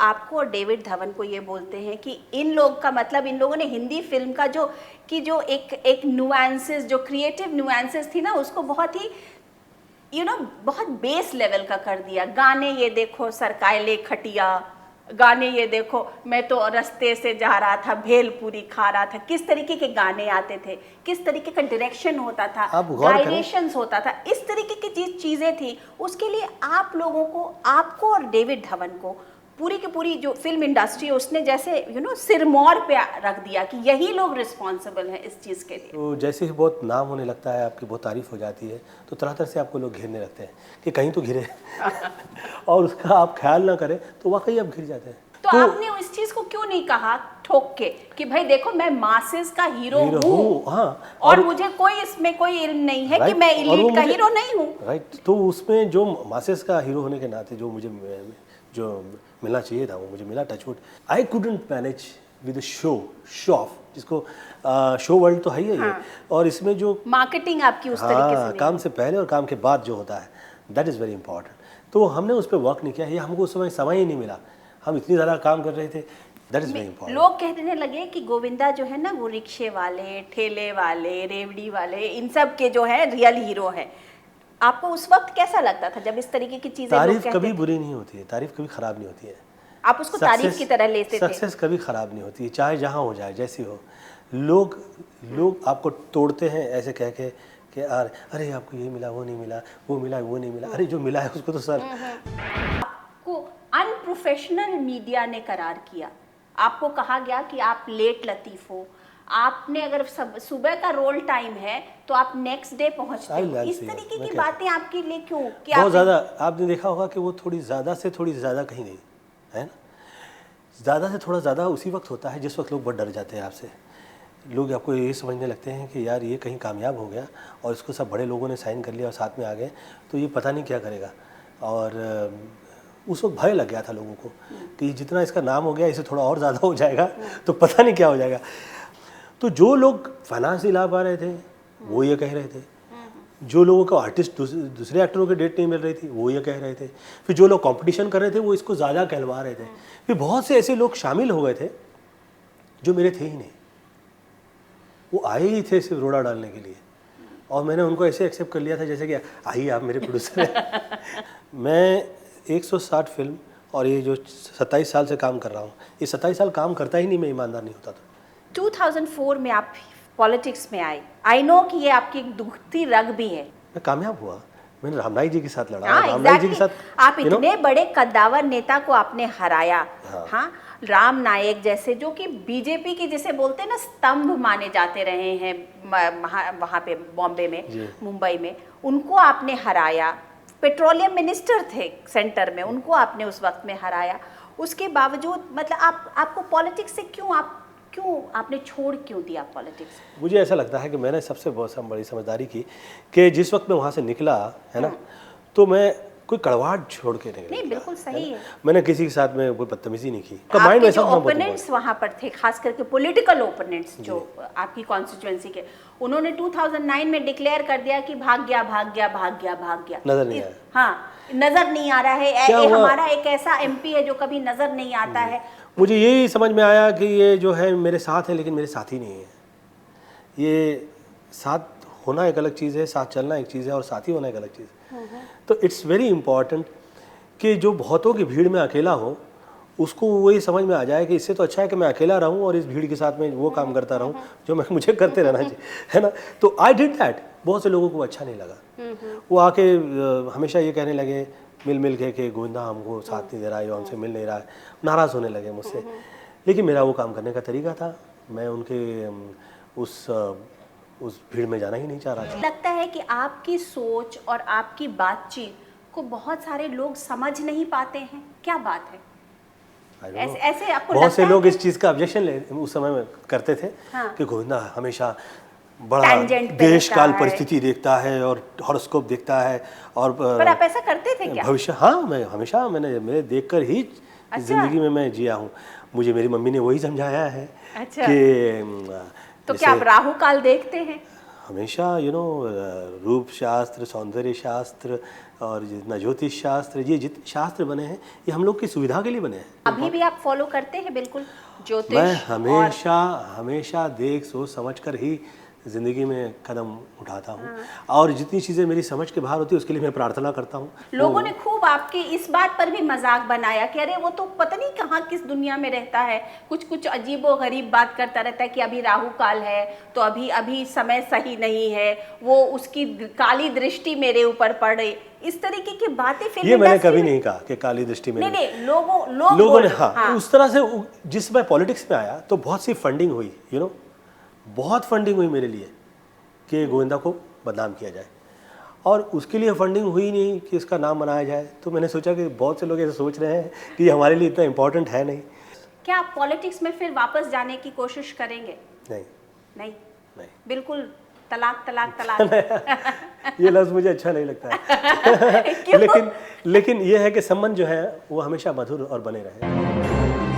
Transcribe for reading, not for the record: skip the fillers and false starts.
आपको और डेविड धवन को ये बोलते हैं कि इन लोग का मतलब, इन लोगों ने हिंदी फिल्म का जो एक नुआंसेस, जो क्रिएटिव नुआंसेस थी ना, उसको बहुत ही बहुत बेस लेवल का कर दिया। गाने ये देखो सरकायले खटिया, गाने ये देखो मैं तो रास्ते से जा रहा था भेलपूरी खा रहा था, किस तरीके के गाने आते थे, किस तरीके का डायरेक्शन होता था, गाइडेशंस होता था, इस तरीके की चीजें थी। उसके लिए आप लोगों को, आपको और डेविड धवन को, पूरी की पूरी जो फिल्म इंडस्ट्री है उसने जैसे सिरमौर पे रख दिया कि यही लोग रिस्पॉन्सिबल हैं इस चीज़ के लिए। तो जैसे ही बहुत नाम होने लगता है, आपकी बहुत तारीफ हो जाती है, तो तरह तरह से आपको लोग घिरने लगते हैं कि कहीं तो घिरे और उसका आप ख्याल ना करें तो वाकई आप घिर जाते हैं। तो आपने इस चीज को क्यों नहीं कहा ठोक के कि भाई देखो मैं मासेस का हीरो हूँ, हाँ, और मुझे कोई इसमें कोई इल्म नहीं है कि मैं एलीट का हीरो नहीं हूँ। राइट। तो उसमें जो मासेस का हीरो होने के नाते जो मुझे जो मिलना चाहिए था वो मुझे मिला। Touchwood I couldn't manage with show off, जिसको शो वर्ल्ड तो है ही है। और इसमें जो मार्केटिंग आपकी उस तरीके से काम से पहले और काम के बाद जो होता है, दैट इज़ वेरी इंपॉर्टेंट। तो हमने उस पर वर्क नहीं किया, ये हमको उस समय ही नहीं मिला, हम इतनी ज़्यादा काम कर रहे थे। That is very important. लोग कहने लगे कि गोविंदा जो है ना वो रिक्शे वाले, ठेले वाले, रेवड़ी वाले, इन सब के जो है रियल हीरो है। आपको उस वक्त कैसा लगता था जब इस तरीके की चीजें? तारीफ कभी बुरी नहीं होती है, तारीफ कभी खराब नहीं होती है, आप उसको तारीफ की तरह लेते थे। सक्सेस कभी खराब नहीं होती है, चाहे जहाँ हो जाए, जैसी हो। लोग आपको तोड़ते हैं ऐसे कह के कि अरे आपको ये मिला, वो नहीं मिला, वो मिला, वो नहीं मिला। अरे जो मिला है उसको तो सर। आपको अनप्रोफेशनल मीडिया ने करार किया, आपको कहा गया कि आप लेट लतीफ हो, आपने अगर सुबह का रोल टाइम है तो आप नेक्स्ट डे पहुंचते हो। इस तरीके की बातें आपके लिए क्यों? बहुत ज़्यादा आपने देखा होगा कि वो थोड़ी ज़्यादा से थोड़ी ज़्यादा कहीं नहीं है ना, ज़्यादा से थोड़ा ज़्यादा उसी वक्त होता है जिस वक्त लोग बहुत डर जाते हैं आपसे। लोग आपको ये समझने लगते हैं कि यार ये कहीं कामयाब हो गया और इसको सब बड़े लोगों ने साइन कर लिया और साथ में आ गए, तो ये पता नहीं क्या करेगा। और उस वक्त भय लग गया था लोगों को कि जितना इसका नाम हो गया इसे थोड़ा और ज़्यादा हो जाएगा तो पता नहीं क्या हो जाएगा। तो जो लोग फाइनेंस नहीं ला पा रहे थे वो ये कह रहे थे, जो लोगों को आर्टिस्ट दूसरे एक्टरों की डेट नहीं मिल रही थी वो ये कह रहे थे, फिर जो लोग कंपटीशन कर रहे थे वो इसको ज़्यादा कहलवा रहे थे, फिर बहुत से ऐसे लोग शामिल हो गए थे जो मेरे थे ही नहीं, वो आए ही थे सिर्फ रोड़ा डालने के लिए, और मैंने उनको ऐसे एक्सेप्ट कर लिया था जैसे कि आइए आप मेरे प्रोड्यूसर हैं। मैं 160 फिल्म और ये जो 27 साल से काम कर रहा हूँ, ये 27 साल काम करता ही नहीं, मैं ईमानदार नहीं होता था। 2004 में आप पॉलिटिक्स में आए, आई नो कि ये आपकी एक दुखती रग भी है। मैं कामयाब हुआ, मैंने रामनाईक जी के साथ लड़ा। रामनाईक जी के साथ आप इतने बड़े कद्दावर नेता को आपने हराया। हाँ, राम नायक जैसे, जो कि बीजेपी की जिसे बोलते हैं ना स्तंभ माने जाते रहे हैं वहाँ पे बॉम्बे में, मुंबई में, उनको आपने हराया। पेट्रोलियम मिनिस्टर थे सेंटर में, उनको आपने उस वक्त में हराया। उसके बावजूद मतलब आपको पॉलिटिक्स से क्यों आपने छोड़ क्यों दिया पॉलिटिक्स? मुझे ऐसा लगता है कि मैंने सबसे बहुत बड़ी समझदारी की कि जिस वक्त मैं वहाँ से निकला है ना, तो मैं कोई कड़वाहट छोड़ के नहीं, बिल्कुल सही है। मैंने किसी के साथ में कोई बदतमीजी नहीं की। आपके जो ओपोनेंट्स वहाँ पर थे, खास करके पॉलिटिकल ओपोनेंट्स जो आपकी कॉन्स्टिट्यूएंसी के, उन्होंने 2009 में डिक्लेयर कर दिया कि भाग गया नजर नहीं आया। हाँ, नजर नहीं आ रहा है, हमारा एक ऐसा एमपी है जो कभी नजर नहीं आता है। मुझे यही समझ में आया कि ये जो है मेरे साथ है लेकिन मेरे साथी नहीं है। ये साथ होना एक अलग चीज़ है, साथ चलना एक चीज़ है, और साथी होना एक अलग चीज़ है। तो इट्स वेरी इंपॉर्टेंट कि जो बहुतों की भीड़ में अकेला हो उसको वही समझ में आ जाए कि इससे तो अच्छा है कि मैं अकेला रहूं और इस भीड़ के साथ में वो काम करता रहूं जो मुझे करते रहना चाहिए, है ना। तो आई डिड दैट। बहुत से लोगों को अच्छा नहीं लगा, वो आके हमेशा ये कहने लगे मिल के कि गोविंदा हमको साथ नहीं दे रहा है, हमसे मिल नहीं रहा है, नाराज़ होने लगे मुझसे। लेकिन मेरा वो काम करने का तरीका था, मैं उनके उस भीड़ में जाना ही नहीं चाह रहा था। लगता है कि आपकी सोच और आपकी बातचीत को बहुत सारे लोग समझ नहीं पाते हैं, क्या बात है? ऐसे आपको बहुत से लोग इस चीज़ का ऑब्जेक्शन उस समय में करते थे कि गोविंदा हमेशा बड़ा देश काल परिस्थिति देखता है और हॉरोस्कोप देखता है, और पर आप ऐसा करते थे क्या? भविष्य, हाँ, मैं हमेशा मैंने देखकर ही जिंदगी में मैं जिया हूँ। मुझे मेरी मम्मी ने वही समझाया है। अच्छा। कि तो क्या आप राहु काल देखते हैं? हमेशा रूप शास्त्र, सौंदर्य शास्त्र और जितना ज्योतिष शास्त्र, ये जितने शास्त्र बने हैं ये हम लोग की सुविधा के लिए बने हैं। अभी भी आप फॉलो करते हैं बिल्कुल ज्योतिष? मैं हमेशा हमेशा देख सोच समझ कर ही ज़िंदगी में कदम उठाता हूँ। और जितनी चीज़ें मेरी समझ के बाहर होती है उसके लिए मैं प्रार्थना करता हूँ। लोगों ने खूब आपके इस बात पर भी मजाक बनाया कि अरे वो तो पता नहीं कहाँ किस दुनिया में रहता है, कुछ कुछ अजीबो गरीब बात करता रहता है कि अभी राहु काल है तो अभी समय सही नहीं है, वो उसकी काली दृष्टि मेरे ऊपर पड़ रही, इस तरीके की बातें फिल्म ये मैंने इंडस्ट्री कभी में नहीं कहा कि काली दृष्टि में नहीं, लोगों ने हाँ उस तरह से। जिस मैं पॉलिटिक्स में आया तो बहुत सी फंडिंग हुई, बहुत फंडिंग हुई मेरे लिए कि गोविंदा को बदनाम किया जाए, और उसके लिए फंडिंग हुई नहीं कि इसका नाम बनाया जाए। तो मैंने सोचा कि बहुत से लोग ऐसे सोच रहे हैं कि ये हमारे लिए इतना इम्पोर्टेंट है नहीं। क्या आप पॉलिटिक्स में फिर वापस जाने की कोशिश करेंगे? नहीं नहीं, नहीं। बिल्कुल तलाक तलाक तलाक ये लफ्ज़ मुझे अच्छा नहीं लगता है। लेकिन ये है कि संबंध जो है वो हमेशा मधुर और बने रहे।